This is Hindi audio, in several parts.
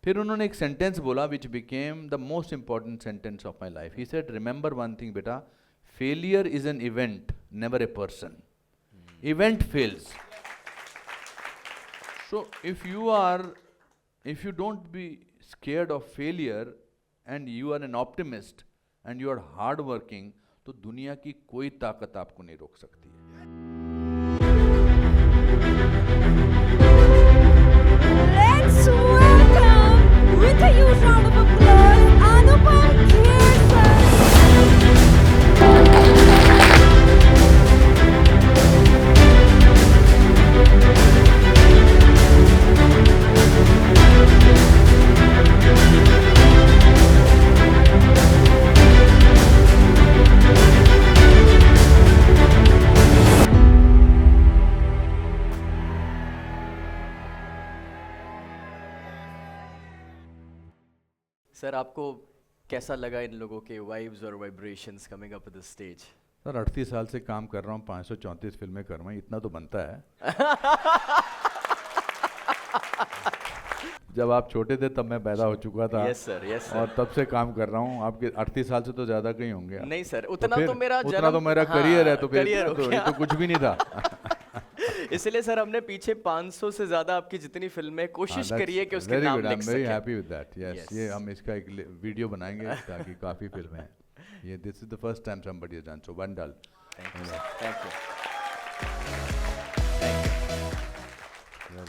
फिर उन्होंने एक सेंटेंस बोला which became the most important sentence of my life. He said remember one thing बेटा, failure is an event, never a person. Event fails. So if you don't be scared of failure and you are an optimist and you are hard working, तो दुनिया की कोई ताकत आपको नहीं रोक सकती है. Let's welcome with a huge round of applause Anupam Kher sir. Sir आपको कैसा लगा इन लोगों के वाइब्स और vibrations coming up the stage? Sir 38 साल से काम कर रहा हूँ, 534 फिल्में कर रहा हूँ, इतना तो बनता है. जब आप छोटे थे तब मैं पैदा हो चुका था. Yes sir, yes sir. और तब से काम कर रहा हूँ. आपके 38 साल से तो ज़्यादा कहीं होंगे. नहीं सर, उतना तो मेरा उतना तो मेरा करियर है. तो फिर करियर तो ये तो कुछ भी नहीं था. इसलिए सर हमने पीछे 500 से ज़्यादा आपकी जितनी फिल्में कोशिश करी है कि उसके नाम लिख सकें. Very happy with that. Yes, Yes. ये हम इसका एक वीडियो बनाएंगे ताकि काफ़ी फिल्में हैं. ये this is the first time somebody has done so. Vandal. Thank you sir, thank you.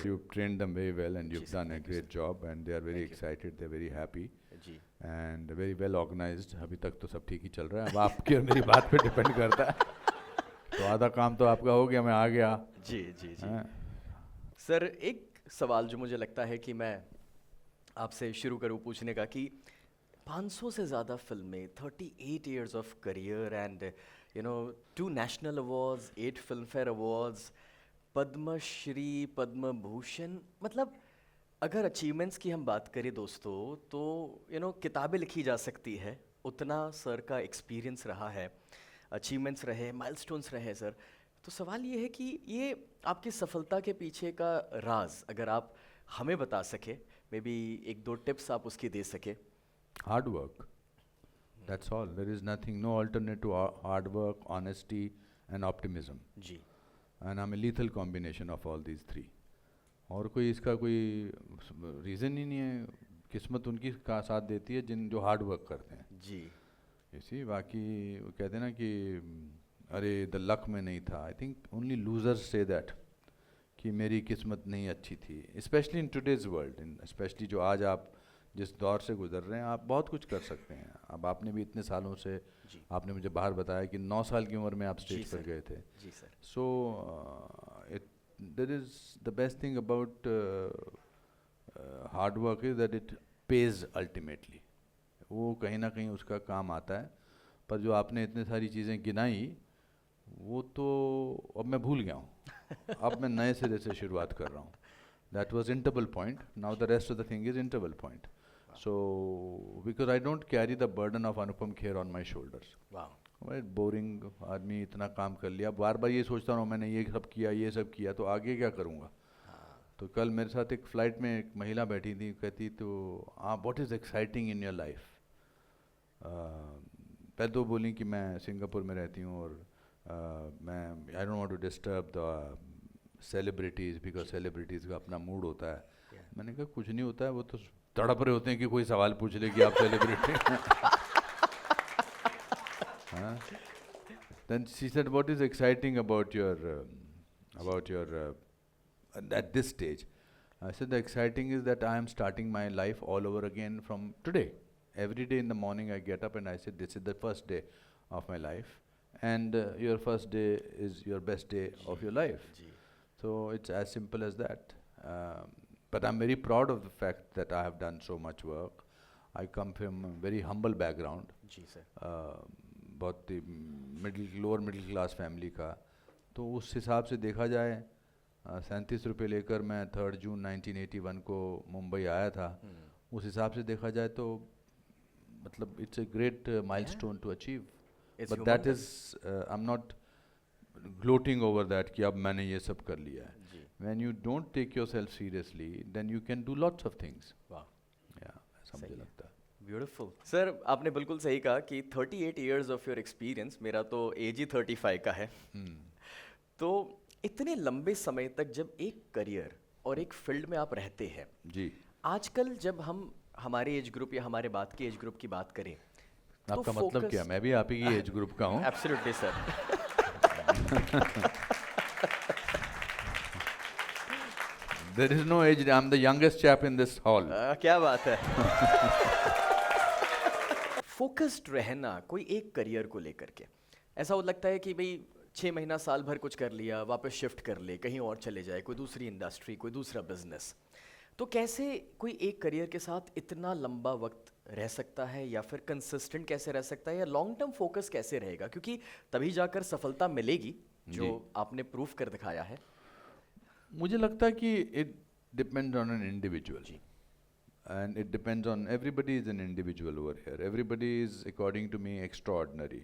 You've trained them very well and you've जी sir, done a thank you, great job and they are very excited, they're very happy जी. and very well organized. अभी तक तो सब ठीक ही चल रहा है. अब आपकी और मेरी बात पे डिपेंड करता है. तो आधा काम तो आपका हो गया, मैं आ गया. जी जी जी. हाँ. सर एक सवाल जो मुझे लगता है कि मैं आपसे शुरू करूं पूछने का कि 500 से ज़्यादा फिल्में, 38 years of career and you know 2 national awards, 8 Filmfare awards, Padma Shri, Padma Bhushan. मतलब अगर अचीवमेंट्स की हम बात करें दोस्तों तो यू नो किताबें लिखी जा सकती है, उतना सर का एक्सपीरियंस रहा है, अचीवमेंट्स रहे, माइलस्टोन्स रहे सर. तो सवाल ये है कि ये आपकी सफलता के पीछे का राज अगर आप हमें बता सके, मे बी 1-2 टिप्स आप उसकी दे सके. Hard work. That's all. There is nothing, no alternate to hard work, honesty and optimism. Ji. And I'm a lethal combination of all these three. और कोई इसका कोई रीज़न ही नहीं है. किस्मत उनकी का साथ देती है जिन जो हार्ड वर्क करते हैं. जी. इसी बाकी वो कहते हैं ना कि अरे द लक में नहीं था. I think only losers say that कि मेरी किस्मत नहीं अच्छी थी. Specially in today's world, specially जो आज आप जिस दौर से गुजर रहे हैं, आप बहुत कुछ कर सकते हैं. अब आपने भी इतने सालों से, जी. आपने मुझे बाहर बताया कि 9 साल की उम्र में आप जी स्टेज पर सर. गए थे. जी sir. So there is the best thing about hard work is that it pays ultimately. वो कहीं ना कहीं उसका काम आता है. पर जो आपने इतने सारी चीज़ें गिनाई वो तो अब मैं भूल गया हूँ. अब मैं नए सिरे से शुरुआत कर रहा हूँ. That was interval point. Now the rest of the thing is interval point. So because I don't carry the burden of Anupam Kher on my shoulders. वाह. बोरिंग आदमी, इतना काम कर लिया. बार बार ये सोचता हूँ मैंने ये सब किया, ये सब किया, तो आगे क्या करूँगा. तो कल मेरे साथ एक फ़्लाइट में एक महिला बैठी थी, कहती तो आप what is exciting in your life. पहले तो बोली कि मैं सिंगापुर में रहती हूँ और मैं I don't want to disturb the celebrities because celebrities का अपना मूड होता है. मैंने कहा कुछ नहीं होता है, वो तो तड़प रहे होते हैं कि कोई सवाल पूछ ले कि आप celebrity. Then she said, "What is exciting about your at this stage?" I said, "The exciting is that I am starting my life all over again from today. Every day in the morning I get up and I said, this is the first day of my life, and your first day is your best day of your life. जी. So it's as simple as that. But I'm very proud of the fact that I have done so much work. I come from a very humble background. जी सर. बहुत ही लोअर मिडिल क्लास फैमिली का. तो उस हिसाब से देखा जाए 37 रुपये लेकर मैं 3 जून 1981 को मुंबई आया था. उस हिसाब से देखा जाए तो मतलब it's a great milestone to achieve. But that is I am not gloating over that कि अब मैंने ये सब कर लिया है. जी. When you don't take yourself seriously, then you can do lots of things. वाह. ब्यूटीफुल सर, आपने बिल्कुल सही कहा कि 38 इयर्स ऑफ योर एक्सपीरियंस, मेरा तो एज ही 35 का है। तो इतने लंबे समय तक जब एक करियर और एक फील्ड में आप रहते हैं, जी। आजकल जब हम हमारे एज ग्रुप या हमारे बाद के एज ग्रुप की बात करें, आपका मतलब क्या? मैं भी आप ही की एज ग्रुप का हूँ। Absolutely sir. There is no age. I'm the youngest chap in this hall. क्या बात है। फोकस्ड रहना कोई एक करियर को लेकर के, ऐसा हो लगता है कि भाई 6 महीना साल भर कुछ कर लिया, वापस शिफ्ट कर ले, कहीं और चले जाए, कोई दूसरी इंडस्ट्री, कोई दूसरा बिजनेस। तो कैसे कोई एक करियर के साथ इतना लंबा वक्त रह सकता है, या फिर कंसिस्टेंट कैसे रह सकता है, या लॉन्ग टर्म फोकस कैसे रहेगा? क्योंकि तभी जाकर सफलता मिलेगी, जो आपने प्रूफ कर दिखाया है। मुझे लगता है कि it depends on an individual. And it depends on, everybody is an individual over here. Everybody is, according to me, extraordinary.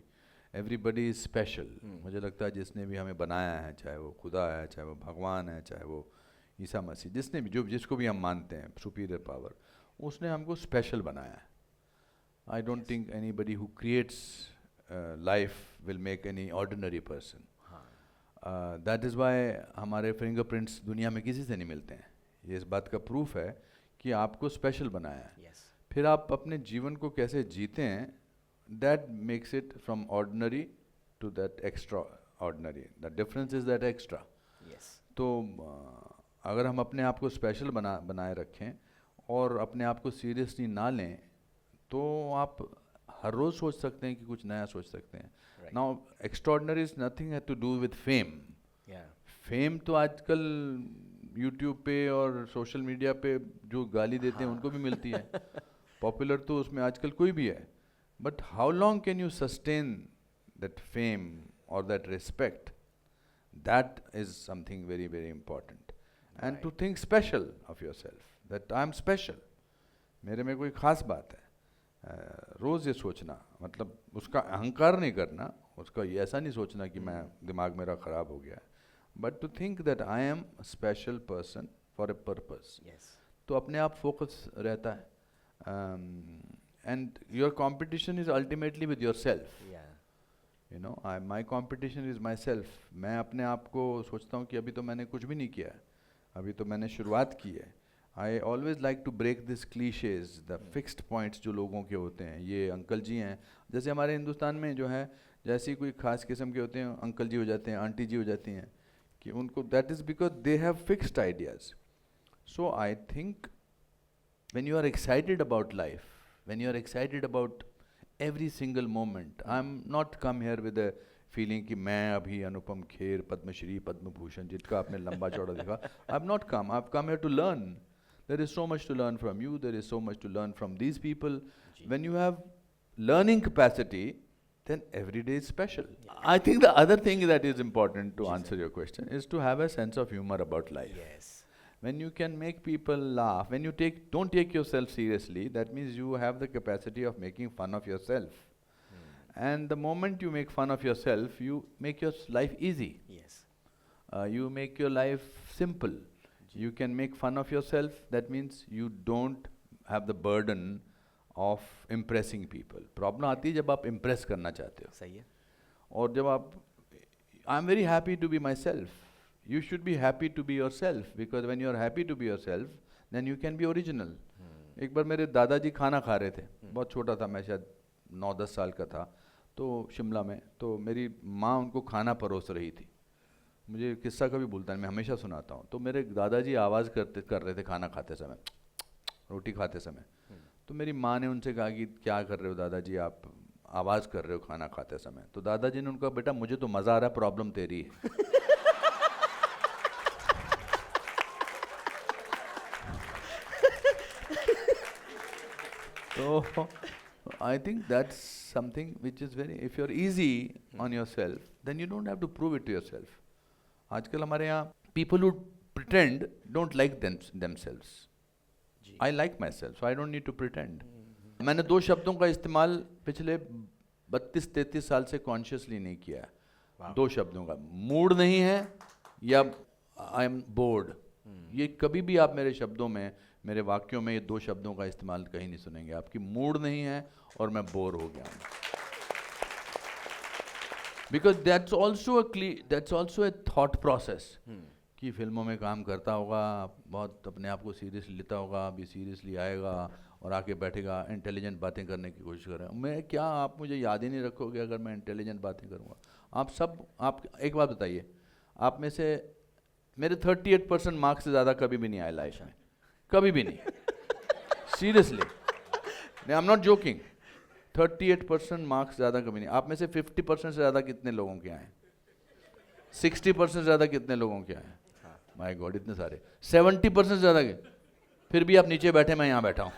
Everybody is special. मुझे लगता है जिसने भी हमें बनाया है, चाहे वो खुदा है, चाहे वो भगवान है, चाहे वो ईसा मसीह, जिसने भी, जो जिसको भी हम मानते हैं सुपीरियर पावर, उसने हमको स्पेशल बनाया है। I don't think anybody who creates life will make any ordinary person. That is why हमारे फिंगरप्रिंट्स दुनिया में किसी से नहीं मिलते हैं। ये इस बात का प्रूफ है कि आपको स्पेशल बनाया है। Yes. फिर आप अपने जीवन को कैसे जीते हैं, that makes it from ordinary to that extraordinary. The difference is that extra. Yes. तो अगर हम अपने आप को स्पेशल बनाए रखें और अपने आप को सीरियसली ना लें, तो आप हर रोज़ सोच सकते हैं कि कुछ नया सोच सकते हैं। Right. Now extraordinary is nothing to do with fame. Yeah. Fame तो आजकल यूट्यूब पे और सोशल मीडिया पे जो गाली देते हैं उनको भी मिलती है। पॉपुलर तो उसमें आजकल कोई भी है, but how long can you sustain that fame और that respect? That is something very very important. And to think special of yourself, that I am special, मेरे में कोई खास बात है। रोज़ ये सोचना, मतलब उसका अहंकार नहीं करना, उसका ये ऐसा नहीं सोचना कि मैं दिमाग मेरा ख़राब हो गया है, but to think that I am special person for a purpose. Yes. तो अपने आप फोकस रहता है। And your competition is ultimately with yourself. Yeah. You know, my competition is myself. मैं अपने आप को सोचता हूँ कि अभी तो मैंने कुछ भी नहीं किया है, अभी तो मैंने शुरुआत की है। I always like to break this cliches, the fixed points जो लोगों के होते हैं। ये अंकल जी हैं, जैसे हमारे हिंदुस्तान में जो है, जैसे ही कोई खास किस्म के होते हैं, अंकल जी हो जाते हैं, आंटी जी हो जाती हैं, कि उनको that is because they have fixed ideas. So I think when you are excited about life, when you are excited about every single moment, I'm not come here with a feeling कि मैं अभी अनुपम खेर, पद्मश्री, पद्म भूषण, जिसका आपने लंबा चौड़ा देखा, I've not come, I've come here to learn. There is so much to learn from you, there is so much to learn from these people. When you have learning capacity, then every day is special. I think the other thing that is important to answer your question is to have a sense of humor about life. Yes. When you can make people laugh, when you don't take yourself seriously, that means you have the capacity of making fun of yourself. And the moment you make fun of yourself, you make your life easy. Yes. You make your life simple. You can make fun of yourself, that means you don't have the burden of impressing people. Problem आती है जब आप impress करना चाहते हो। सही है। और जब आप, I'm very happy to be myself. You should be happy to be yourself, because when you are happy to be yourself, then you can be original. एक बार मेरे दादाजी खाना खा रहे थे, बहुत छोटा था मैं, शायद 9-10 साल का था, तो शिमला में, तो मेरी माँ उनको खाना परोस रही थी। मुझे किस्सा कभी भूलता नहीं, मैं हमेशा सुनाता हूँ। तो मेरे दादाजी आवाज़ कर रहे थे खाना खाते समय, रोटी खाते समय। तो मेरी माँ ने उनसे कहा कि क्या कर रहे हो दादाजी, आप आवाज़ कर रहे हो खाना खाते समय। तो दादाजी ने उनका, बेटा मुझे तो मज़ा आ रहा है, प्रॉब्लम तेरी है। So I think that's something which is very, if you're easy on yourself, then you don't have to prove it to yourself. आजकल हमारे यहाँ people who pretend don't like themselves. I like myself, so I don't need to pretend. मैंने 2 शब्दों का इस्तेमाल पिछले 32-33 साल से कॉन्शियसली नहीं किया है। 2 शब्दों का, मूड नहीं है या आई एम बोर्ड। ये कभी भी आप मेरे शब्दों में मेरे वाक्यों में ये 2 शब्दों का इस्तेमाल कहीं नहीं सुनेंगे। आपकी मूड नहीं है और मैं बोर हो गया हूँ। Because that's also a thought process कि फिल्मों में काम करता होगा, बहुत अपने आप को सीरियसली लेता होगा, अभी सीरियसली आएगा और आके बैठेगा, इंटेलिजेंट बातें करने की कोशिश करें। मैं क्या, आप मुझे याद ही नहीं रखोगे अगर मैं इंटेलिजेंट बातें करूँगा? आप एक बात बताइए, आप में से मेरे 38% मार्क्स से ज़्यादा कभी भी नहीं आए लाइफ में, कभी भी नहीं। Seriously, I am not joking. 38% marks ज़्यादा कभी नहीं। आप में से 50% से ज़्यादा कितने लोगों के आए? 60% से ज़्यादा कितने लोगों के आए? माय गॉड, इतने सारे। 70% से ज़्यादा के, फिर भी आप नीचे बैठे, मैं यहाँ बैठा हूँ।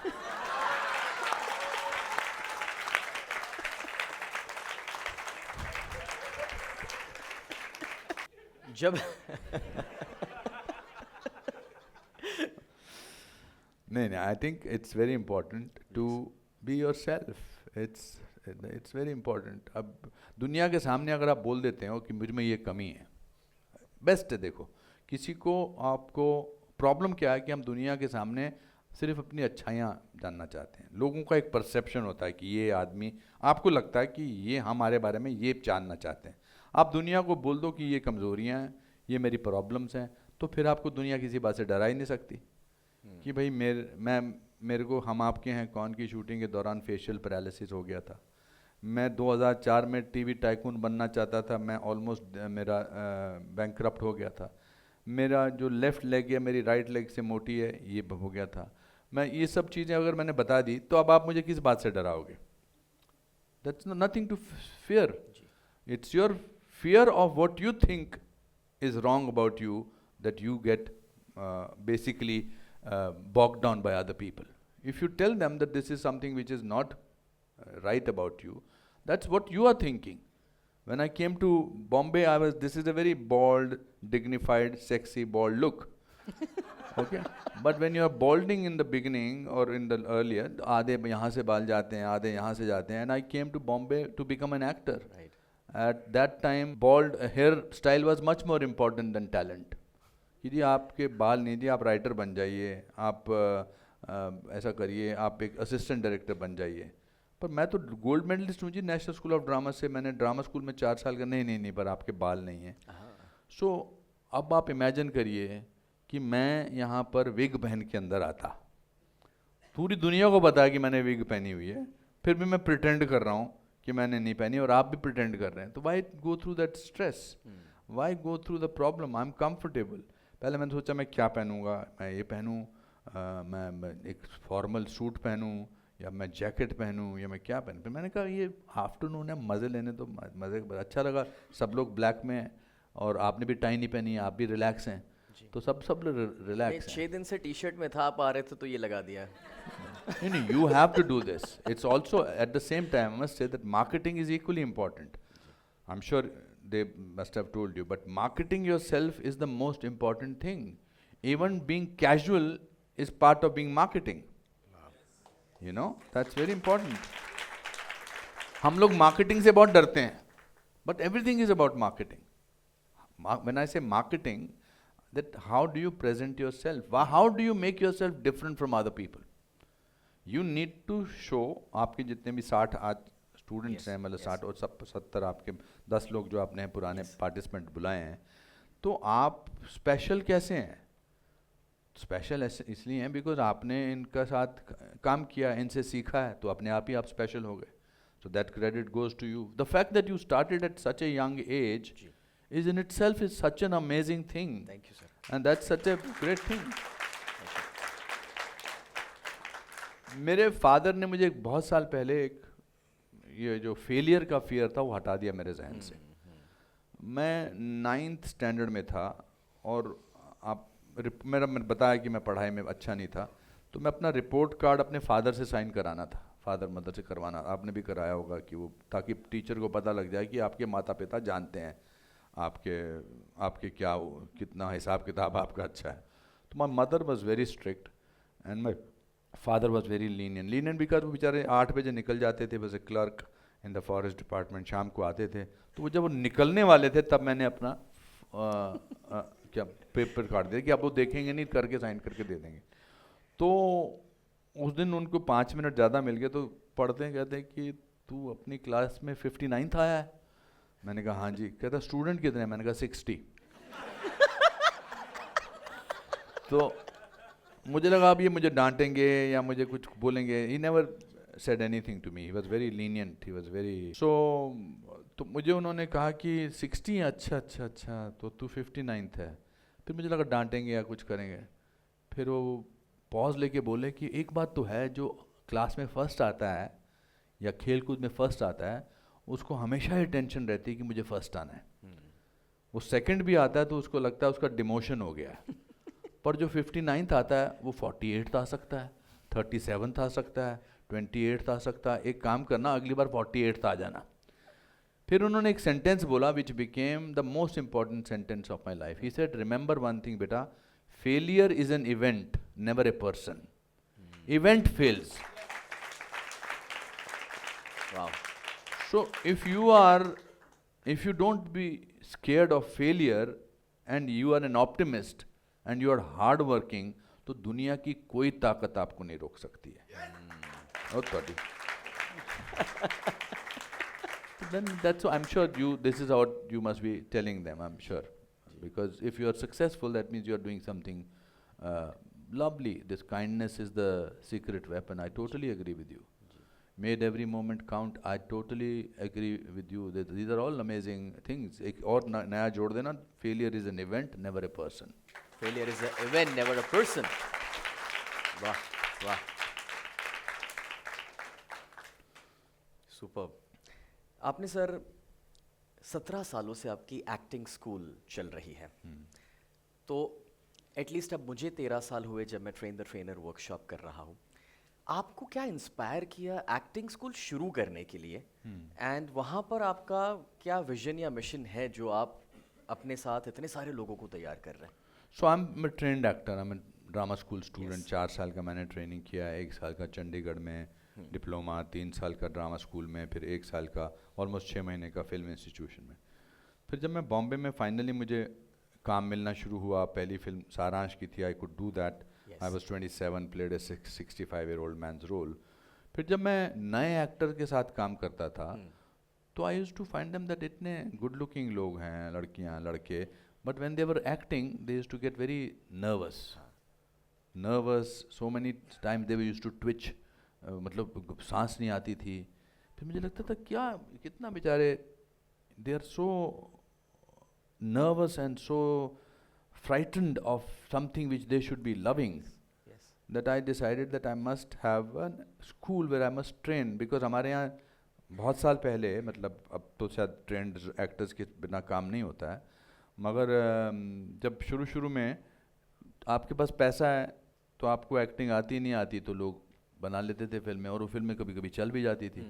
जब नहीं, I think it's very important to be yourself. It's very important. अब दुनिया के सामने अगर आप बोल देते हो कि मुझ में ये कमी है, बेस्ट है। देखो, किसी को, आपको प्रॉब्लम क्या है कि हम दुनिया के सामने सिर्फ अपनी अच्छाइयाँ जानना चाहते हैं। लोगों का एक परसेप्शन होता है कि ये आदमी, आपको लगता है कि ये हमारे बारे में ये जानना चाहते हैं। आप दुनिया को बोल दो कि ये कमज़ोरियाँ हैं, ये मेरी प्रॉब्लम्स हैं, तो फिर आपको दुनिया किसी बात से डरा ही नहीं सकती। कि भाई मेरे को हम आपके हैं कौन की शूटिंग के दौरान फेशियल पैरालिसिस हो गया था। मैं 2004 में टीवी टाइकून बनना चाहता था, मैं ऑलमोस्ट मेरा बैंकक्रप्ट हो गया था। मेरा जो लेफ़्ट लेग है मेरी राइट लेग से मोटी है, ये हो गया था। मैं ये सब चीज़ें अगर मैंने बता दी तो अब आप मुझे किस बात से डराओगे? That's nothing to fear. It's your fear of what you think is wrong about you that you get basically bogged down by other people. If you tell them that this is something which is not right about you, that's what you are thinking. When I came to Bombay, this is a very bald, dignified, sexy, bald look. Okay? But when you are balding in the beginning or in the earlier, आधे यहाँ से बाल जाते हैं, आधे यहाँ से जाते हैं, and I came to Bombay to become an actor. Right. At that time, bald hair style was much more important than talent. कि जी आपके बाल नहीं दिए, आप राइटर बन जाइए, आप ऐसा करिए, आप एक असिस्टेंट डायरेक्टर बन जाइए। पर मैं तो गोल्ड मेडलिस्ट हूँ जी नेशनल स्कूल ऑफ ड्रामा से। मैंने ड्रामा स्कूल में 4 साल का, नहीं, पर आपके बाल नहीं हैं। सो अब आप इमेजिन करिए कि मैं यहाँ पर विग पहन के अंदर आता, पूरी दुनिया को पता है कि मैंने विग पहनी हुई है, फिर भी मैं प्रिटेंड कर रहा हूँ कि मैंने नहीं पहनी और आप भी प्रिटेंड कर रहे हैं। तो why go through that stress, why go through the problem? I am comfortable. पहले मैंने सोचा मैं क्या पहनूंगा, मैं ये पहनूं, मैं एक फॉर्मल सूट पहनूं या मैं जैकेट पहनूं या मैं क्या पहनूं। फिर मैंने कहा ये आफ्टरनून है, मज़े लेने तो मज़े। अच्छा लगा, सब लोग ब्लैक में हैं और आपने भी टाई नहीं पहनी है, आप भी रिलैक्स हैं, तो सब रिलैक्स हैं। 6 दिन से टी शर्ट में था, आप आ रहे थे तो ये लगा दिया। No, you have to do this. It's also at the same time, I must say that marketing is equally important. I'm sure they must have told you, but marketing yourself is the most important thing. Even being casual is part of being marketing. You know, that's very important. हम लोग marketing से बहुत डरते हैं, but everything is about marketing. When I say marketing, that how do you present yourself? How do you make yourself different from other people? You need to show, आपके जितने भी 60 आज स्टूडेंट्स हैं, मतलब 60 और 70 आपके 10 लोग जो आपने पुराने पार्टिसिपेंट बुलाए हैं, तो आप स्पेशल कैसे हैं? स्पेशल ऐसे इसलिए हैं बिकॉज आपने इनका साथ काम किया, इनसे सीखा है, तो अपने आप ही आप स्पेशल हो गए। So that credit goes to you. The fact that you started at such a young age is in itself is such an amazing thing. Thank you, sir. And that's such a great thing. मेरे फादर ने मुझे बहुत साल पहले एक ये जो फेलियर का फियर था वो हटा दिया मेरे जहन से। मैं 9th स्टैंडर्ड में था और मैंने बताया कि मैं पढ़ाई में अच्छा नहीं था, तो मैं अपना रिपोर्ट कार्ड अपने फादर से साइन कराना था, फादर मदर से करवाना। आपने भी कराया होगा कि वो, ताकि टीचर को पता लग जाए कि आपके माता पिता जानते हैं आपके क्या कितना हिसाब किताब आपका अच्छा है। तो my mother was very strict and my father was very Linnean because वो बेचारे 8 बजे निकल जाते थे, वैसे clerk in the forest department, शाम को आते थे। तो वो जब वो निकलने वाले थे तब मैंने अपना क्या पेपर काट दिया कि अब वो देखेंगे नहीं, करके साइन करके दे देंगे। तो उस दिन उनको 5 मिनट ज़्यादा मिल गए, तो पढ़ते हैं, कहते हैं कि तू अपनी क्लास में 59th आया है। मैंने कहा हाँ जी। कहता स्टूडेंट कितने हैं? मैंने कहा 60। तो मुझे लगा अब ये मुझे डांटेंगे या मुझे कुछ बोलेंगे। He never said anything to me. He was very lenient. He was very so. तो मुझे उन्होंने कहा कि 60 है, अच्छा तो तू 59th है। फिर मुझे लगा डांटेंगे या कुछ करेंगे। फिर वो पॉज लेके बोले कि एक बात तो है, जो क्लास में फर्स्ट आता है या खेल कूद में फर्स्ट आता है उसको हमेशा ही टेंशन रहती है कि मुझे फर्स्ट आना है। वो सेकंड भी आता है तो उसको लगता है उसका डिमोशन हो गया है। पर जो 59th आता है वो 48th आ सकता है, 37th आ सकता है, 28th आ सकता है। एक काम करना, अगली बार 48th आ जाना। फिर उन्होंने एक सेंटेंस बोला which became the most important sentence of my life. He said remember one thing बेटा, failure is an event, never a person. Event fails. Wow. So if you don't be scared of failure and you are an optimist and you are hard working, तो दुनिया की कोई ताकत आपको नहीं रोक सकती है। और थोड़ी then that's I'm sure this is what you must be telling them, I'm sure, because if you are successful that means you are doing something lovely. This kindness is the secret weapon. I totally agree with you. Made every moment count. I totally agree with you that these are all amazing things. एक और नया जोड़ देना, failure is an event, never a person. Failure is an event, never a person. वाह वाह, सुपर। आपने सर 17 सालों से आपकी एक्टिंग स्कूल चल रही है, तो एटलीस्ट अब मुझे 13 साल हुए जब मैं ट्रेन द ट्रेनर वर्कशॉप कर रहा हूँ। आपको क्या इंस्पायर किया एक्टिंग स्कूल शुरू करने के लिए, एंड वहाँ पर आपका क्या विजन या मिशन है जो आप अपने साथ इतने सारे लोगों को तैयार कर रहे हैं? So I'm a trained actor. I'm a drama school student. 4 साल का मैंने ट्रेनिंग किया है। 1 साल का चंडीगढ़ में डिप्लोमा, 3 साल का ड्रामा स्कूल में, फिर 1 साल का ऑलमोस्ट 6 महीने का फिल्म इंस्टीट्यूशन में। फिर जब मैं बॉम्बे में फाइनली मुझे काम मिलना शुरू हुआ, पहली फिल्म सारांश की थी, I could do that. I was 27, played a 65-year-old man's role. फिर जब मैं नए एक्टर के साथ काम करता था तो I used to find them that इतने गुड लुकिंग लोग हैं, लड़कियां लड़के, but when they were acting they used to get very nervous. So many times they used to twitch, मतलब सांस नहीं आती थी। फिर मुझे लगता था क्या कितना बेचारे they are so nervous and so frightened of something which they should be loving, Yes. that I decided that I must have a school where I must train, because हमारे यहाँ बहुत साल पहले, मतलब अब तो शायद ट्रेंड एक्टर्स के बिना काम नहीं होता है, मगर जब शुरू में आपके पास पैसा है तो आपको एक्टिंग आती नहीं आती तो लोग बना लेते थे फिल्में, और वो फिल्में कभी कभी चल भी जाती थी।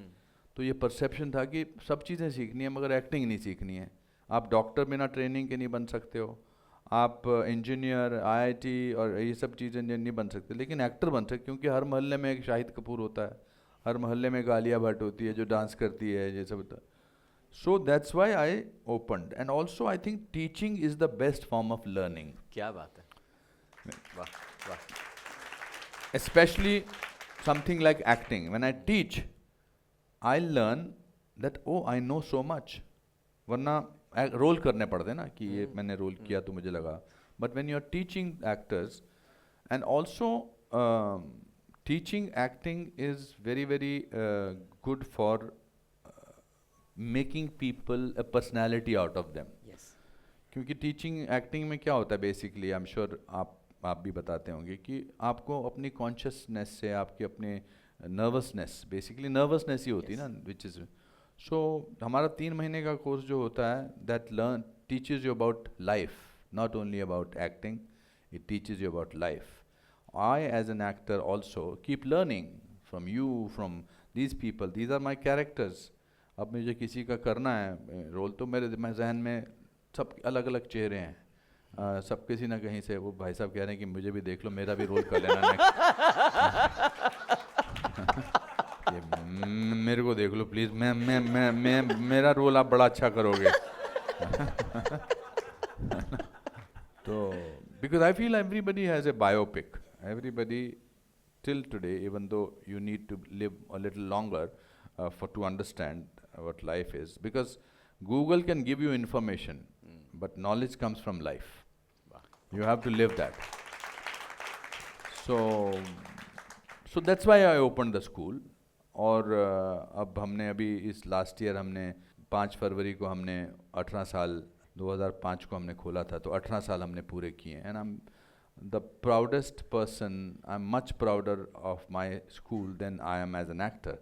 तो ये परसेप्शन था कि सब चीज़ें सीखनी है मगर एक्टिंग नहीं सीखनी है। आप डॉक्टर बिना ट्रेनिंग के नहीं बन सकते हो, आप इंजीनियर, आईआईटी और ये सब चीज़ें नहीं बन सकते, लेकिन एक्टर बन सकते, क्योंकि हर मोहल्ले में एक शाहिद कपूर होता है, हर मोहल्ले में एक आलिया भट्ट होती है जो डांस करती है, ये सब होता है। So that's why I opened, and also I think teaching is the best form of learning. क्या बात है, वाह वाह। Especially something like acting. When I teach, I learn that, oh, I know so much. वरना रोल करने पड़ते ना कि ये मैंने रोल किया तो मुझे लगा, but when you are teaching actors, and also teaching acting is very good for making people a personality out of them. Yes. क्योंकि टीचिंग एक्टिंग में क्या होता है बेसिकली, आई एम श्योर आप भी बताते होंगे कि आपको अपनी कॉन्शियसनेस से, आपकी अपने नर्वसनेस, बेसिकली नर्वसनेस ही होती है ना, विच इज़ सो हमारा 3 महीने का कोर्स जो होता है that learn teaches you about life, not only about acting, it teaches you about life. I as an actor also keep learning from you, from these people. These are my characters. अब मुझे किसी का करना है रोल तो मेरे जहन में सब अलग अलग चेहरे हैं, सब किसी ना कहीं से वो भाई साहब कह रहे हैं कि मुझे भी देख लो, मेरा भी रोल कर लेना ये मेरे को देख लो प्लीज़, मैं मेरा रोल आप बड़ा अच्छा करोगे. तो because I feel everybody has a biopic. Everybody still today, even though you need to live a little longer for to understand what life is, because Google can give you information, but knowledge comes from life. You have to live that. So that's why I opened the school. और अब हमने अभी इस लास्ट ईयर हमने 5 फरवरी को हमने 18 साल 2005 को हमने खोला था, तो 18 साल हमने पूरे किए. And I am the proudest person, I am much prouder of my school than I am as an actor.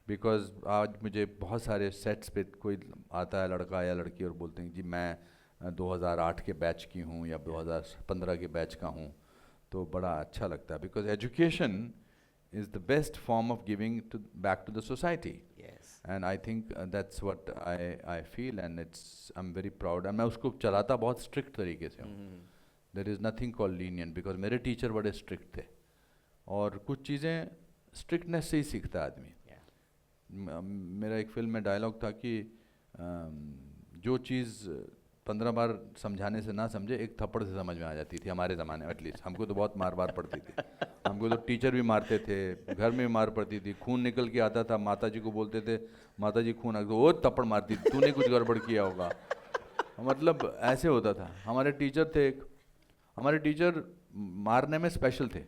Because आज मुझे बहुत सारे सेट्स पे कोई आता है लड़का या लड़की और बोलते हैं जी मैं 2008 के बैच की हूँ या 2015 के बैच का हूँ, तो बड़ा अच्छा लगता है. Because education is the best form of giving back to the society. Yes. And I think that's what I feel, and I'm very proud. And मैं उसको चलाता बहुत strict तरीके से हूँ. There is nothing called lenient, because मेरे teacher बड़े strict थे. और कुछ चीज़ें strictness से ही सीखता है आदमी. मेरा एक फिल्म में डायलॉग था कि जो चीज़ 15 बार समझाने से ना समझे, एक थप्पड़ से समझ में आ जाती थी हमारे ज़माने में. एटलीस्ट हमको तो बहुत मार पड़ती थी. हमको तो टीचर भी मारते थे, घर में भी मार पड़ती थी, खून निकल के आता था, माता जी को बोलते थे माता जी खून आ गया, वो थप्पड़ मारती थी, तूने कुछ गड़बड़ किया होगा. मतलब ऐसे होता था. हमारे टीचर थे, हमारे टीचर मारने में स्पेशल थे.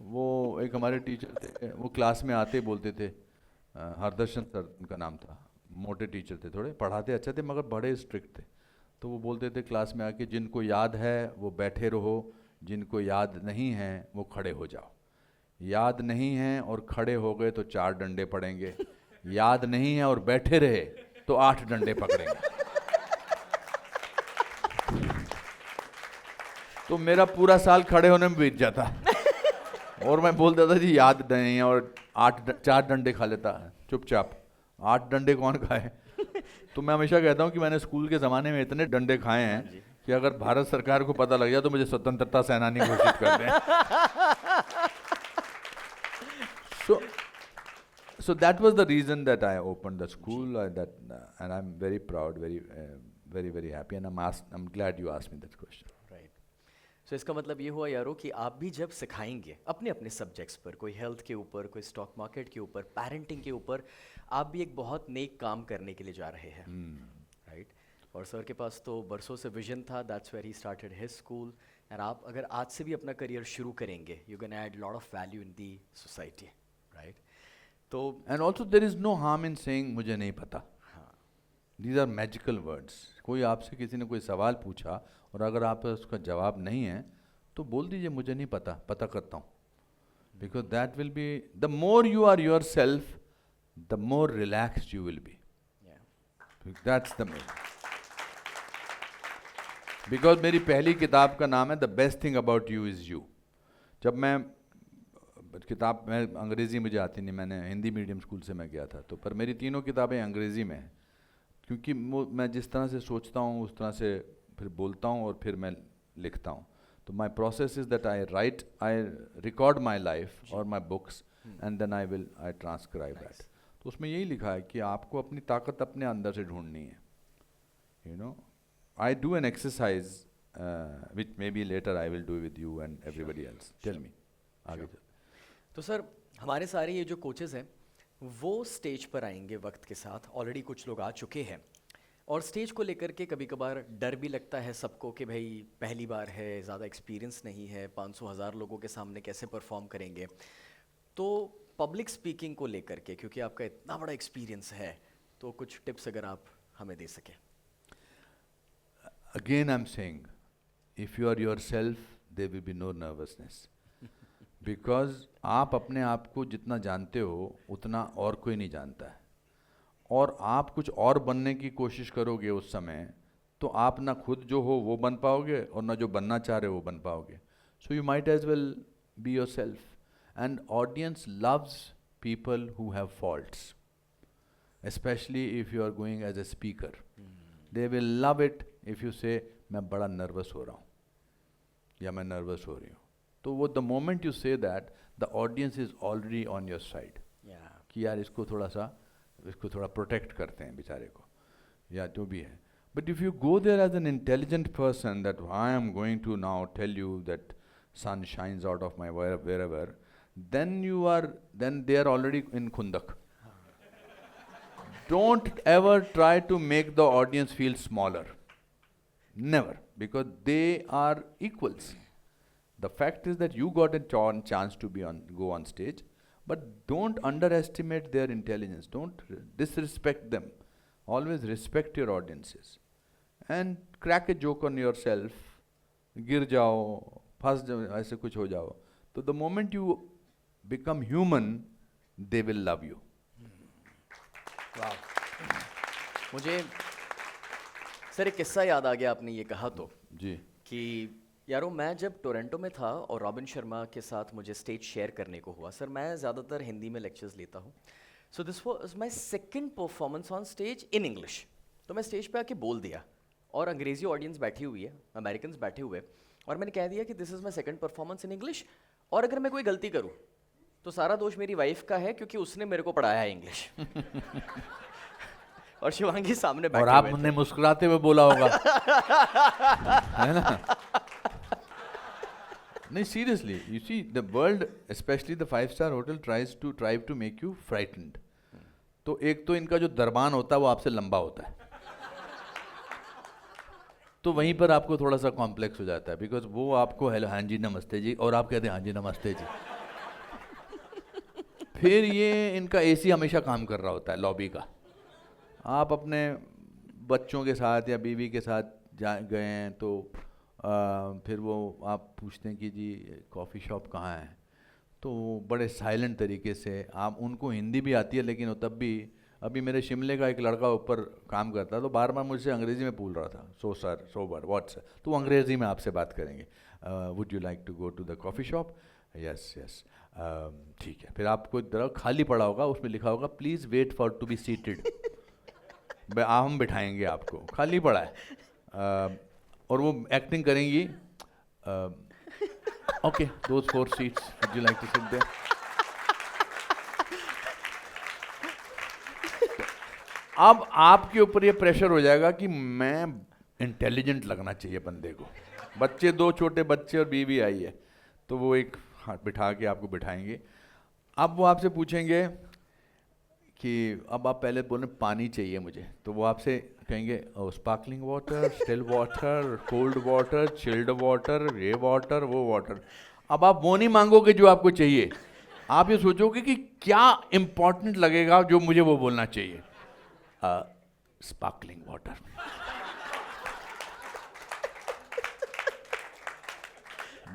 वो एक हमारे टीचर थे, वो क्लास में आते बोलते थे, हरदर्शन सर उनका नाम था, मोटे टीचर थे, थोड़े पढ़ाते अच्छे थे मगर बड़े स्ट्रिक्ट थे. तो वो बोलते थे क्लास में आके, जिनको याद है वो बैठे रहो, जिनको याद नहीं है वो खड़े हो जाओ. याद नहीं है और खड़े हो गए तो 4 डंडे पड़ेंगे, याद नहीं है और बैठे रहे तो 8 डंडे पकड़ेंगे. तो मेरा पूरा साल खड़े होने में बीत जाता और मैं बोलता था जी याद नहीं है, और 4 डंडे खा लेता चुपचाप. 8 डंडे कौन खाए. तो मैं हमेशा कहता हूँ कि मैंने स्कूल के ज़माने में इतने डंडे खाए हैं कि अगर भारत सरकार को पता लग जाए तो मुझे स्वतंत्रता सेनानी घोषित कर दें. So that was the reason that I opened the school, and I'm very proud, very happy, and I'm glad you asked me that question. Right. So इसका मतलब ये हुआ यारो कि आप भी जब सिखाएंगे अपने अपने सब्जेक्ट्स पर, कोई हेल्थ के ऊपर, कोई स्टॉक मार्केट के ऊपर, पेरेंटिंग के ऊपर, आप भी एक बहुत नेक काम करने के लिए जा रहे हैं. राइट. और सर के पास तो बरसों से विजन था, that's where he started his school. And आप अगर आज से भी अपना करियर शुरू करेंगे, you can add lot of value in the society. Right. तो and also there is no harm in saying मुझे नहीं पता. These are magical words. कोई आपसे किसी ने कोई सवाल पूछा और अगर आप उसका जवाब नहीं है तो बोल दीजिए मुझे नहीं पता, पता करता हूँ. Because that will be, the more you are yourself, the more relaxed you will be. That's the main. Because मेरी पहली किताब का नाम है the best thing about you is you. जब मैं किताब में, अंग्रेज़ी मुझे आती नहीं, मैंने हिंदी मीडियम स्कूल से मैं गया था, तो पर मेरी तीनों किताबें अंग्रेज़ी में हैं, क्योंकि मैं जिस तरह से सोचता हूँ उस तरह से फिर बोलता हूँ और फिर मैं लिखता हूँ. तो my process is that I record my life और my books and then I transcribe that. तो उसमें यही लिखा है कि आपको अपनी ताकत अपने अंदर से ढूंढनी है. You know, I do an exercise which maybe later I will do with you and everybody else. Tell me. आगे चल. तो सर हमारे सारे ये जो कोचेस हैं वो स्टेज पर आएंगे वक्त के साथ. ऑलरेडी कुछ लोग आ चुके हैं और स्टेज को लेकर के कभी कभार डर भी लगता है सबको कि भाई पहली बार है, ज़्यादा एक्सपीरियंस नहीं है, 500,000 लोगों के सामने कैसे परफॉर्म करेंगे. तो पब्लिक स्पीकिंग को लेकर के, क्योंकि आपका इतना बड़ा एक्सपीरियंस है, तो कुछ टिप्स अगर आप हमें दे सकें. Again I'm saying, if you are yourself, there will be no nervousness. Because आप अपने आप को जितना जानते हो उतना और कोई नहीं जानता है. और आप कुछ और बनने की कोशिश करोगे उस समय, तो आप ना खुद जो हो वो बन पाओगे और ना जो बनना चाह रहे हो वो बन पाओगे. So you might as well be yourself. And audience loves people who have faults, especially if you are going as a speaker. They will love it if you say मैं बड़ा नर्वस हो रहा हूँ या मैं नर्वस हो रही हूँ. तो वो the moment you say that, the audience is already on your side. कि यार इसको थोड़ा प्रोटेक्ट करते हैं बेचारे को या जो भी है. But if you go there as an intelligent person that I am going to now tell you that sun shines out of my wherever, then they are already in khundak. Don't ever try to make the audience feel smaller. Never, because they are equals. The fact is that you got a chance to go on stage, but don't underestimate their intelligence. Don't disrespect them. Always respect your audiences. And crack a joke on yourself. गिर जाओ, फंस जाओ, ऐसे कुछ हो जाओ. तो the moment you become human, they will love you. वाह, मुझे सर एक किस्सा याद आ गया आपने ये कहा तो जी. कि यारो मैं जब टोरंटो में था और रॉबिन शर्मा के साथ मुझे स्टेज शेयर करने को हुआ. सर मैं ज़्यादातर हिंदी में लेक्चर्स लेता हूँ. So this was my second performance on stage in English. तो मैं स्टेज पे आके बोल दिया और अंग्रेजी ऑडियंस बैठी हुई है, अमेरिकन्स बैठे हुए, और मैंने कह दिया कि this is my second performance in English, और अगर मैं कोई गलती करूँ तो सारा दोष मेरी वाइफ का है क्योंकि उसने मेरे को पढ़ाया है इंग्लिश. और शिवांगी सामने बैठे और हुए थे. आपने मुस्कुराते हुए बोला होगा. है ना? नहीं, seriously, you see, the world, especially the 5-star hotel, tries to make you frightened. तो एक तो इनका जो दरबान होता है वो आपसे लंबा होता है, तो वहीं पर आपको थोड़ा सा कॉम्प्लेक्स हो जाता है, बिकॉज वो आपको हेलो हाँ जी नमस्ते जी, और आप कहते हैं हाँ जी नमस्ते जी. फिर ये इनका एसी हमेशा काम कर रहा होता है लॉबी का. आप अपने बच्चों के साथ या बीवी के साथ गए हैं तो फिर वो आप पूछते हैं कि जी कॉफ़ी शॉप कहाँ है, तो बड़े साइलेंट तरीके से आप, उनको हिंदी भी आती है लेकिन वो तब भी, अभी मेरे शिमले का एक लड़का ऊपर काम करता है तो बार बार मुझसे अंग्रेज़ी में पूछ रहा था, so sir so were what sir, तो वो अंग्रेज़ी में आपसे बात करेंगे. Would you like to go to the coffee shop? Yes yes, ठीक है. फिर आपको एक तरह खाली पड़ा होगा, उसमें लिखा होगा please wait for to be seated. हम बिठाएंगे आपको, खाली पड़ा है. और वो एक्टिंग करेंगी, okay those 4 seats, would you like to sit there? अब आपके ऊपर ये प्रेशर हो जाएगा कि मैं इंटेलिजेंट लगना चाहिए बंदे को. बच्चे, 2 छोटे बच्चे और बीवी आई है, तो वो एक हाथ बिठा के आपको बिठाएंगे. अब वो आपसे पूछेंगे कि अब आप पहले बोले पानी चाहिए मुझे, तो वो आपसे कहेंगे sparkling water, still water, cold water, chilled water, ये वाटर, वो वाटर. अब आप वो नहीं मांगोगे जो आपको चाहिए, आप ये सोचोगे कि क्या इम्पोर्टेंट लगेगा जो मुझे वो बोलना चाहिए. Sparkling water.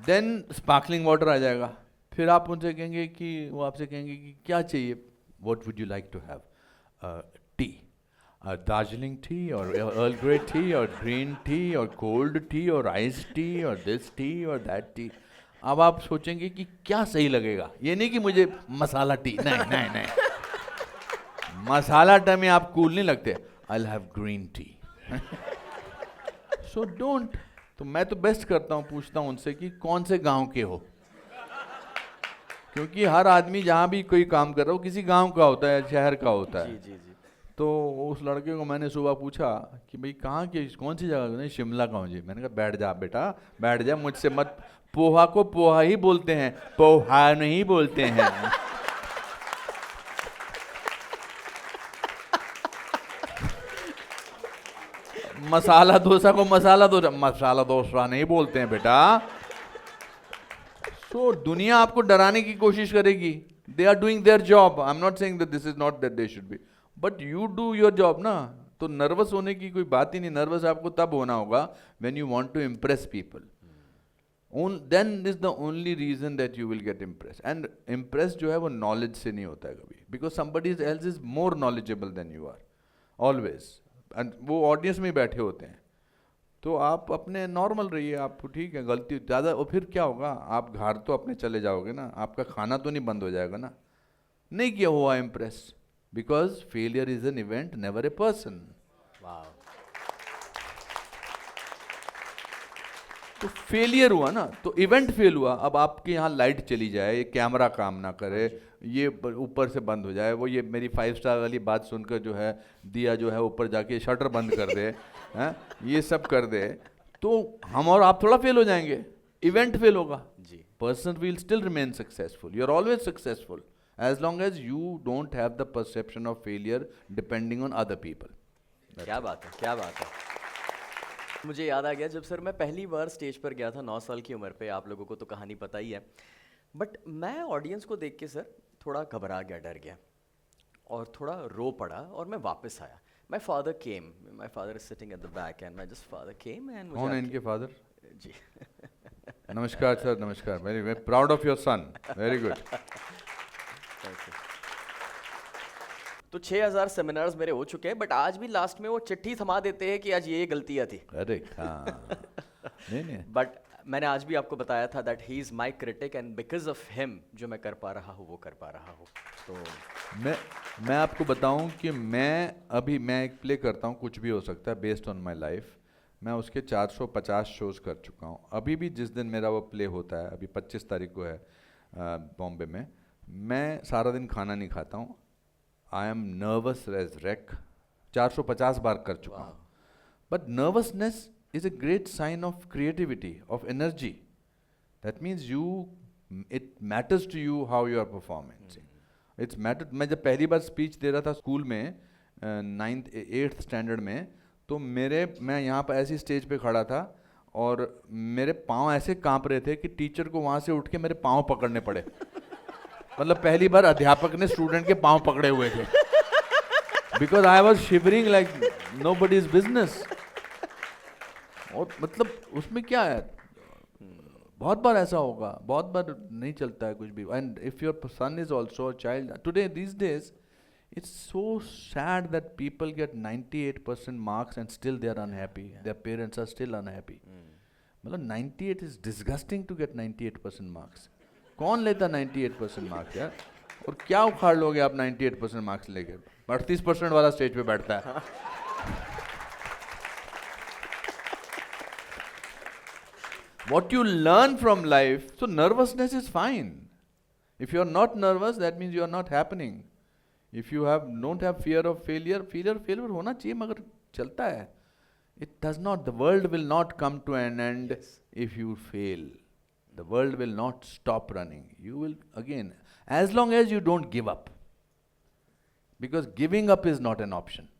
Then sparkling water आ जाएगा. फिर आप उनसे कहेंगे कि, वो आपसे कहेंगे कि क्या चाहिए, what would you like to have? Tea, Darjeeling tea or Earl Grey tea or green tea or cold tea or iced tea or this tea or that tea. अब आप सोचेंगे कि क्या सही लगेगा, ये नहीं कि मुझे मसाला टी, नहीं नहीं नहीं. मसाला टी में आप कूल नहीं लगते. I'll have green tea. So don't. तो मैं तो बेस्ट करता हूँ, पूछता हूँ उनसे कि कौन से गांव के हो, क्योंकि हर आदमी जहाँ भी कोई काम कर रहा हो किसी गांव का होता है, शहर का होता है. जी. तो उस लड़के को मैंने सुबह पूछा कि भाई कहाँ के, कौन सी जगह? नहीं शिमला का हूँ जी. मैंने कहा बैठ जा बेटा, बैठ जा, मुझसे मत. पोहा को पोहा ही बोलते हैं, पोहा नहीं बोलते हैं. मसाला डोसा को मसाला डोसा नहीं बोलते हैं बेटा. So, दुनिया आपको डराने की कोशिश करेगी. They are doing their job. I'm not saying that this is not that they should be. But you do your job ना. तो नर्वस होने की कोई बात ही नहीं. नर्वस आपको तब होना होगा when you want to impress people. Then is the only reason that you will get impressed. And impressed जो है वो knowledge से नहीं होता है कभी. Because somebody else is more knowledgeable than you are. Always. And वो audience में बैठे होते हैं. तो आप अपने नॉर्मल रहिए. आप ठीक है, गलती ज़्यादा, और फिर क्या होगा, आप घर तो अपने चले जाओगे ना, आपका खाना तो नहीं बंद हो जाएगा ना. नहीं किया हुआ impress, because failure is an event, never a person. तो फेलियर हुआ ना, तो इवेंट फेल हुआ. अब आपके यहाँ लाइट चली जाए, ये कैमरा काम ना करे, ये ऊपर से बंद हो जाए, वो ये मेरी 5 स्टार वाली बात सुनकर जो है दिया जो है ऊपर जाके शटर बंद कर दे, हैं, ये सब कर दे, तो हम और आप थोड़ा फेल हो जाएंगे. इवेंट फेल होगा, जी person will still remain successful. You're always successful as long as you don't have the perception of failure depending on other people. क्या बात है, क्या बात है। मुझे याद आ गया जब सर मैं पहली बार स्टेज पर गया था 9 साल की उम्र पे, आप लोगों को तो कहानी पता ही है, बट मैं ऑडियंस को देख के सर थोड़ा घबरा गया, डर गया और थोड़ा रो पड़ा और मैं वापस आया। My father came, my father is sitting at the back and my just father came and कौन है इनके फादर? जी नमस्कार सर, नमस्कार। Very very proud of your son, very good. तो 6000 सेमिनार्स मेरे हो चुके हैं, बट आज भी लास्ट में वो चिट्ठी थमा देते हैं कि आज ये गलतियां थी। अरे हाँ, नहीं बट मैंने आज भी आपको बताया था that he is my critic and because of him जो मैं कर पा रहा हूँ वो कर पा रहा हूँ। तो मैं आपको बताऊं कि मैं एक प्ले करता हूं, कुछ भी हो सकता है बेस्ड ऑन माय लाइफ। मैं उसके 450 शोज़ कर चुका हूं। अभी भी जिस दिन मेरा वो प्ले होता है, अभी 25 तारीख को है बॉम्बे में, मैं सारा दिन खाना नहीं खाता हूं। I am nervous as wreck, 450 बार कर चुका हूँ। But nervousness is a great sign of creativity, of energy. That means it matters to you how you are performing. It's matter. मैं जब पहली बार स्पीच दे रहा था स्कूल में 9th 8th स्टैंडर्ड में, तो मैं यहाँ पर ऐसी स्टेज पे खड़ा था और मेरे पाँव ऐसे कांप रहे थे कि टीचर को वहाँ से उठ के मेरे पाँव पकड़ने पड़े। मतलब पहली बार अध्यापक ने स्टूडेंट के पाँव पकड़े हुए थे, because I was shivering like nobody's business. और मतलब उसमें क्या है, बहुत बार ऐसा होगा, बहुत बार नहीं चलता है कुछ भी। And if your son is also a child today these days, it's so sad that people get 98% marks and still they are unhappy, their parents are still unhappy. मतलब 98 is disgusting to get 98% marks. कौन लेता 98% मार्क्स यार? और क्या उखाड़ लोगे आप 98% मार्क्स लेके? 38% वाला स्टेज पे बैठता है। What you learn from life, so nervousness is fine. If you are not nervous, that means you are not happening. If you don't have fear of failure होना चाहिए, मगर चलता है। It does not. The world will not come to an end if you fail. The world will not stop running. You will again, as long as you don't give up. Because giving up is not an option.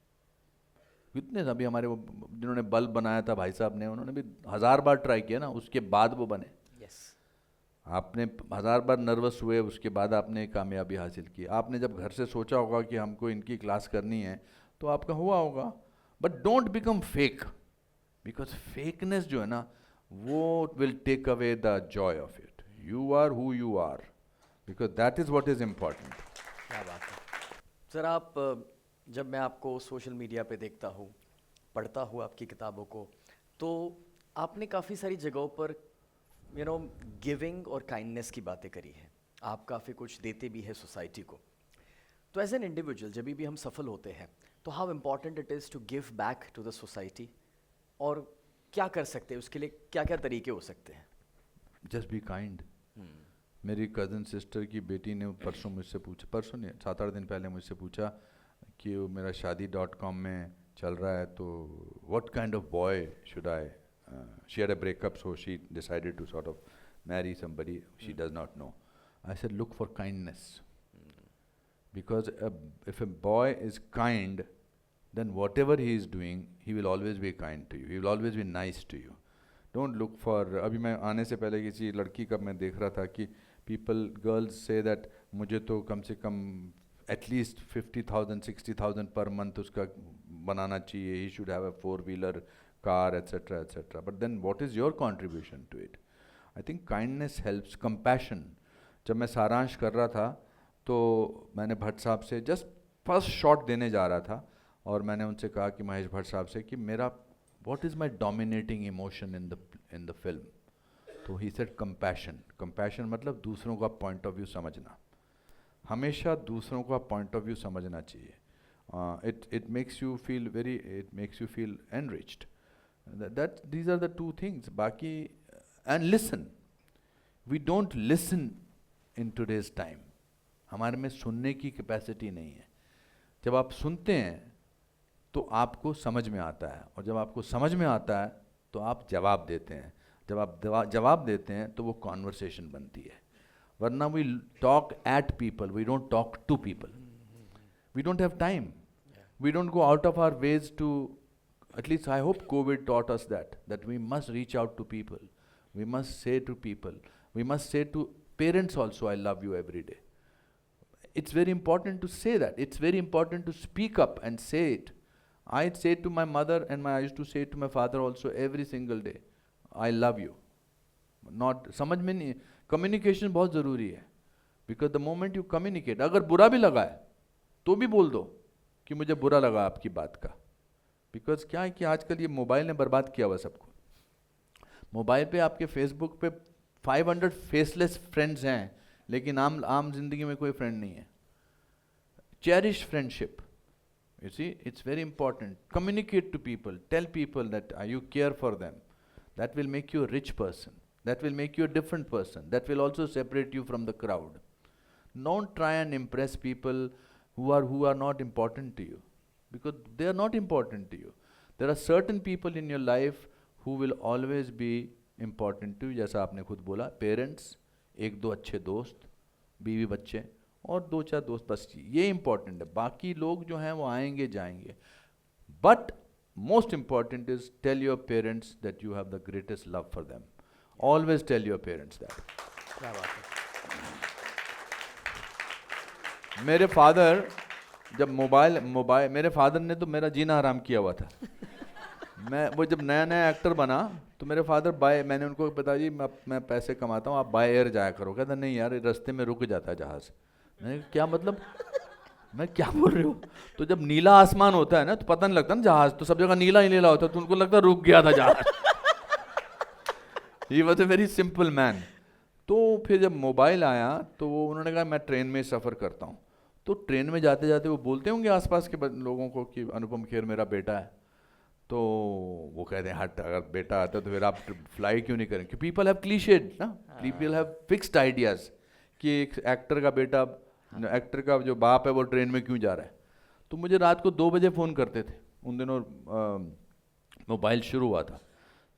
कितने अभी हमारे वो जिन्होंने बल्ब बनाया था भाई साहब ने, उन्होंने भी 1000 बार ट्राई किया ना, उसके बाद वो बने। yes. आपने 1000 बार नर्वस हुए, उसके बाद आपने कामयाबी हासिल की। आपने जब घर से सोचा होगा कि हमको इनकी क्लास करनी है, तो आपका हुआ होगा। But don't become fake, because fakeness जो है ना, वो will take away the joy of it. You are who you are, because that is what is important. क्या बात है सर। आप जब मैं आपको सोशल मीडिया पे देखता हूँ, पढ़ता हूँ आपकी किताबों को, तो आपने काफ़ी सारी जगहों पर गिविंग और काइंडनेस की बातें करी हैं। आप काफ़ी कुछ देते भी हैं सोसाइटी को। तो एज एन इंडिविजुअल जब भी हम सफल होते हैं, तो how important it is to give back to the society, और क्या कर सकते हैं उसके लिए, क्या क्या तरीके हो सकते हैं? Just be kind. मेरी कज़न सिस्टर की बेटी ने परसों मुझसे पूछा, परसों नहीं 7-8 दिन पहले मुझसे पूछा कि वो मेरा शादी.com में चल रहा है, तो what kind of boy should I, she had a breakup, so she decided to sort of marry somebody she does not know. I said look for kindness, because if a boy is kind, then whatever he is doing, he will always be kind to you, he will always be nice to you. Don't look for, अभी मैं आने से पहले किसी लड़की का मैं देख रहा था कि people, girls say that मुझे तो कम से कम at least 50,000 60,000 per month उसका बनाना चाहिए, he should have a 4-wheeler car, etc. etc. But then what is your contribution to it? I think kindness helps. Compassion, जब मैं सारांश कर रहा था तो मैंने भट्ट साहब से जस्ट फर्स्ट शॉट देने जा रहा था, और मैंने उनसे कहा कि महेश भट्ट साहब से कि मेरा what is my dominating emotion in the film, तो ही सेड कंपैशन। कंपैशन मतलब दूसरों का पॉइंट ऑफ व्यू समझना, हमेशा दूसरों का पॉइंट ऑफ व्यू समझना चाहिए। It makes you feel enriched, that these are the 2 things. बाकी and listen, we don't listen in today's time, हमारे में सुनने की कैपेसिटी नहीं है। जब आप सुनते हैं तो आपको समझ में आता है, और जब आपको समझ में आता है तो आप जवाब देते हैं। जब आप जवाब देते हैं तो वो कॉन्वर्सेशन बनती है, वरना we talk at people, we don't talk to people, we don't have time, we don't go out of our ways to, at least I hope COVID taught us that we must reach out to people, we must say to people, we must say to parents also, I love you every day. It's very important to say that, it's very important to speak up and say it. I say to my mother and I used to say to my father also every single day, I love you. Not समझ में नहीं, communication बहुत ज़रूरी है, because the moment you communicate, अगर बुरा भी लगा है तो भी बोल दो कि मुझे बुरा लगा आपकी बात का, बिकॉज क्या है कि आजकल ये मोबाइल ने बर्बाद किया हुआ सबको। मोबाइल पे आपके फेसबुक पे 500 फेसलेस फ्रेंड्स हैं, लेकिन आम जिंदगी में कोई फ्रेंड नहीं है। Cherish friendship, you see, it's very important. Communicate to people, tell people that you care for them, that will make you a rich person, that will make you a different person, that will also separate you from the crowd. Don't try and impress people who are not important to you, because they are not important to you. There are certain people in your life who will always be important to you. जैसा आपने खुद बोला, पेरेंट्स, एक दो अच्छे दोस्त, बीवी बच्चे और दो चार दोस्त, बस ये इम्पॉर्टेंट है। बाकी लोग जो हैं वो आएंगे जाएंगे, but most important is tell your parents that you have the greatest love for them. Always tell your parents that. क्या बात है। मेरे फादर जब मोबाइल मेरे फादर ने तो मेरा जीना हराम किया हुआ था। मैं वो जब नया नया एक्टर बना तो मेरे फादर मैंने उनको बता जी मैं पैसे कमाता हूँ, आप बाय एयर जाया करो। कहता नहीं यार, रास्ते में रुक जाता है जहाज़। मैंने कहा क्या मतलब, मैं क्या बोल रहे हो? तो जब नीला आसमान होता है ना तो पता नहीं लगता ना, जहाज़ तो सब जगह नीला ही नीला होता है, तो उनको लगता रुक गया था जहाज़। He was a very simple man. तो फिर जब मोबाइल आया तो वो उन्होंने कहा मैं ट्रेन में सफ़र करता हूँ। तो ट्रेन में जाते जाते वो बोलते होंगे आसपास के लोगों को कि अनुपम खेर मेरा बेटा है। तो वो कहते हैं हट, अगर बेटा आता तो फिर आप फ्लाई क्यों नहीं करें? कि पीपल हैव क्लीशेड ना, पीपल हैव फिक्स्ड आइडियाज़ कि एक एक्टर का बेटा, एक्टर का जो बाप है वो ट्रेन में क्यों जा रहा है। तो मुझे रात को 2 बजे फ़ोन करते थे, उन दिनों मोबाइल शुरू हुआ था।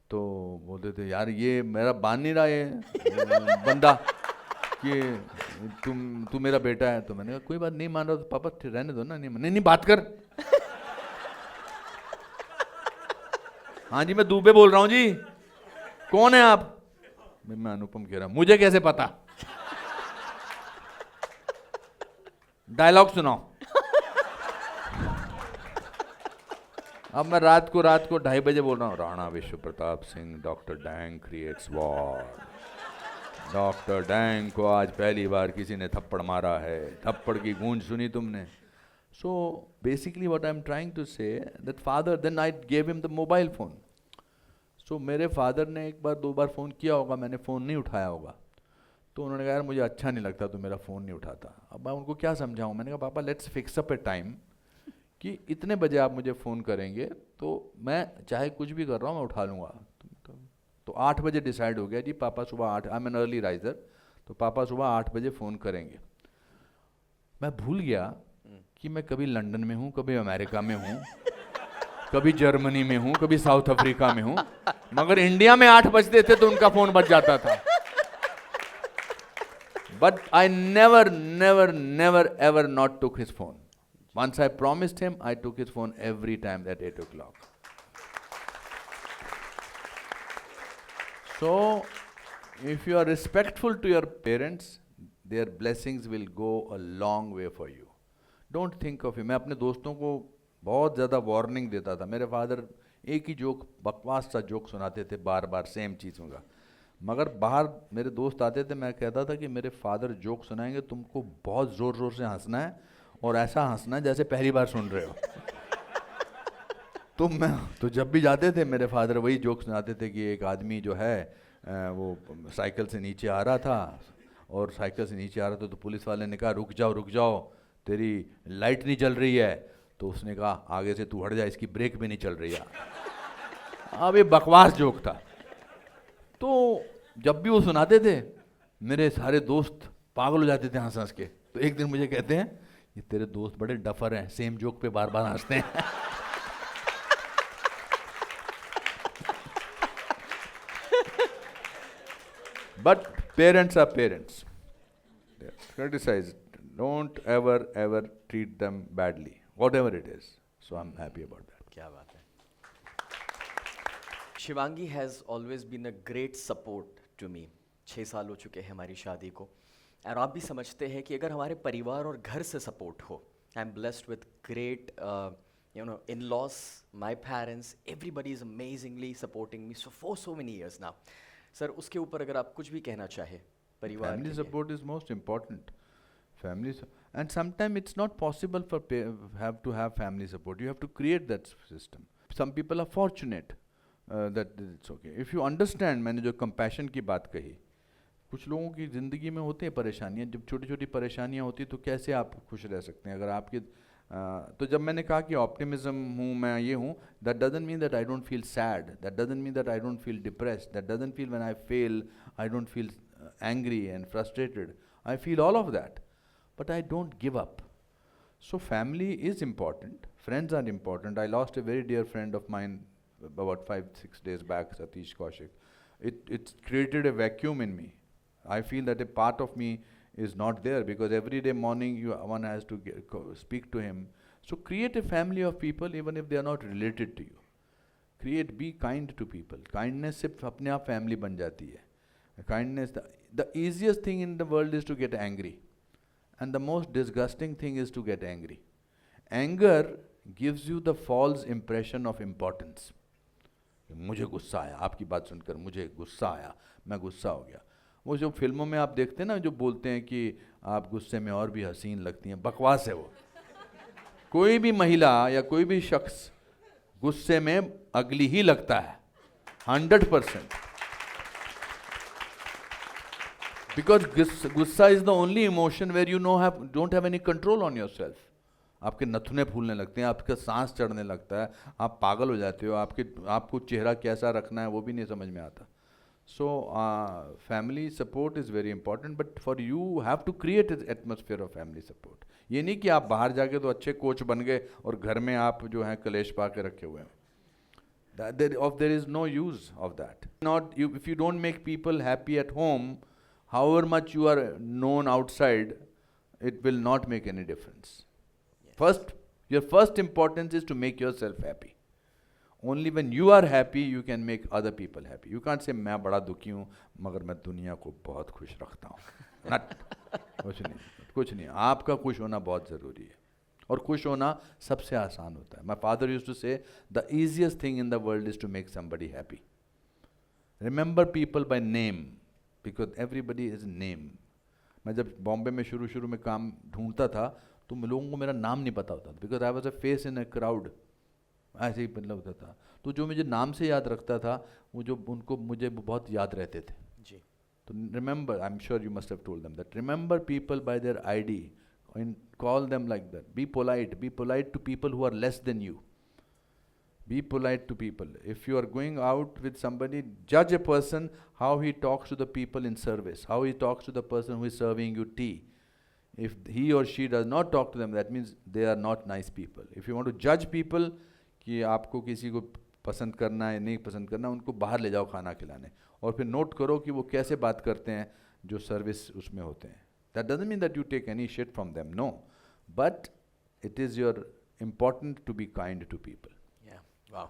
तो बोलते थे यार ये मेरा बांध नहीं रहा ये बंदा कि तू मेरा बेटा है। तो मैंने कहा कोई बात नहीं मान रहा तो पापा रहने दो ना। नहीं बात कर। हाँ जी मैं दुबे बोल रहा हूँ जी। कौन है आप? मैं अनुपम कह रहा हूँ। मुझे कैसे पता? डायलॉग सुनाओ। अब मैं रात को 2:30 बजे बोल रहा हूँ, राणा विश्व Pratap Singh, doctor dang creates war. Doctor dang को आज पहली बार किसी ने थप्पड़ मारा है। थप्पड़ की गूंज सुनी तुमने? So basically what I am trying to say that father, then I gave him the mobile phone. So मेरे फादर ने 1 बार 2 बार फ़ोन किया होगा, मैंने फ़ोन नहीं उठाया होगा। तो उन्होंने कहा यार मुझे अच्छा नहीं लगता तो मेरा फ़ोन नहीं उठाता। अब मैं उनको क्या समझाऊँ? मैंने कहा पापा let's fix up A time कि इतने बजे आप मुझे फ़ोन करेंगे तो मैं चाहे कुछ भी कर रहा हूँ मैं उठा लूँगा। तो 8 बजे डिसाइड हो गया जी पापा सुबह 8, I am an early riser, तो पापा सुबह 8 बजे फ़ोन करेंगे। मैं भूल गया कि मैं कभी लंदन में हूँ, कभी अमेरिका में हूँ, कभी जर्मनी में हूँ, कभी साउथ अफ्रीका में हूँ, मगर इंडिया में 8 बजते थे तो उनका फ़ोन बज जाता था। But I never ever not took his phone. Once I promised him, I took his phone every time at 8 o'clock. So, if you are respectful to your parents, their blessings will go a long way for you. Don't think of it. मैं अपने दोस्तों को बहुत ज़्यादा वार्निंग देता था। मेरे फादर एक ही जोक, बकवास सा जोक सुनाते थे बार बार सेम चीज़ों का, मगर बाहर मेरे दोस्त आते थे, मैं कहता था कि मेरे फादर जोक सुनाएंगे, तुमको बहुत ज़ोर ज़ोर से हंसना है और ऐसा हंसना है जैसे पहली बार सुन रहे हो। तो जब भी जाते थे मेरे फादर वही जोक सुनाते थे कि एक आदमी जो है वो साइकिल से नीचे आ रहा था, और साइकिल से नीचे आ रहा था तो पुलिस वाले ने कहा रुक जाओ तेरी लाइट नहीं जल रही है। तो उसने कहा आगे से तू हट जा, इसकी ब्रेक भी नहीं चल रही है। अब ये बकवास जोक था। तो जब भी वो सुनाते थे मेरे सारे दोस्त पागल हो जाते थे हंस हंस के। तो एक दिन मुझे कहते हैं ये तेरे दोस्त बड़े डफर हैं, सेम जोक पे बार बार हंसते हैं। But parents are parents. Criticize. Don't ever treat them badly, whatever it is. So I'm happy about that. क्या बात है. Shivangi has always been a great support to me. 6 साल हो चुके हैं हमारी शादी को. और आप भी समझते हैं कि अगर हमारे परिवार और घर से सपोर्ट हो, I am blessed with great in-laws, my parents, everybody is amazingly supporting me for so many years now. Sir उसके ऊपर अगर आप कुछ भी कहना चाहे परिवार Family के लिए. support is most important. And sometimes it's not possible for have to have family support. You have to create that system. Some people are fortunate that it's okay. If you understand, मैंने जो compassion की बात कही, कुछ लोगों की ज़िंदगी में होते हैं परेशानियाँ. जब छोटी छोटी परेशानियाँ होती तो कैसे आप खुश रह सकते हैं? अगर आपके तो जब मैंने कहा कि ऑप्टिमिज्म हूँ, मैं ये हूँ, that doesn't mean that I don't feel sad, that doesn't mean that I don't feel depressed, that doesn't feel when I fail I don't feel angry and frustrated. I feel all of that, but I don't give up. So family is important, friends are important. I lost a very dear friend of mine about 5-6 days back, Satish Kaushik. It's created a vacuum in me. I feel that a part of me is not there because every day morning one has to speak to him. So create a family of people even if they are not related to you. Be kind to people. Kindness सिर्फ अपने आप family बन जाती है. Kindness, the easiest thing in the world is to get angry, and the most disgusting thing is to get angry. Anger gives you the false impression of importance. मुझे गुस्सा आया, आपकी बात सुनकर मुझे गुस्सा आया, मैं गुस्सा हो गया. वो जो फिल्मों में आप देखते हैं ना, जो बोलते हैं कि आप गुस्से में और भी हसीन लगती हैं, बकवास है वो. कोई भी महिला या कोई भी शख्स गुस्से में अगली ही लगता है 100%. Because gussa is the only emotion where you don't have any control on yourself. आपके नथुने फूलने लगते हैं, आपका सांस चढ़ने लगता है, आप पागल हो जाते हो, आपको चेहरा कैसा रखना है वो भी नहीं समझ में आता. So family support is very important, but for you have to create an atmosphere of family support. ये नहीं कि आप बाहर जाके तो अच्छे कोच बन गए और घर में आप जो हैं कलेश पा के रखे हुए हैं. There is no use of that. If you don't make people happy at home, however much you are known outside, it will not make any difference. Yes. Your first importance is to make yourself happy. Only when you are happy, you can make other people happy. You can't say, मैं बड़ा दुखी हूँ, मगर मैं दुनिया को बहुत खुश रखता हूँ. कुछ नहीं. आपका खुश होना बहुत ज़रूरी है. और खुश होना सबसे आसान होता है. My father used to say, the easiest thing in the world is to make somebody happy. Remember people by name. Because everybody is name. मैं जब बॉम्बे में शुरू में काम ढूंढता था तो लोगों को मेरा नाम नहीं पता होता था. Because I was a face in a crowd. ऐसे ही मतलब होता था. तो जो मुझे नाम से याद रखता था वो जो उनको मुझे बहुत याद रहते थे. जी. तो remember, I am sure you must have told them that, remember people bye there ID and call them like that. Be polite to people who are less than you. Be polite to people. If you are going out with somebody, judge a person how he talks to the people in service, how he talks to the person who is serving you tea. If he or she does not talk to them, that means they are not nice people. If you want to judge people कि आपको किसी को पसंद करना है नहीं पसंद करना, उनको बाहर ले जाओ खाना खिलाने और फिर नोट करो कि वो कैसे बात करते हैं जो सर्विस उसमें होते हैं. That doesn't mean that you take any shit from them, no. But it is important to be kind to people. Yeah. Wow.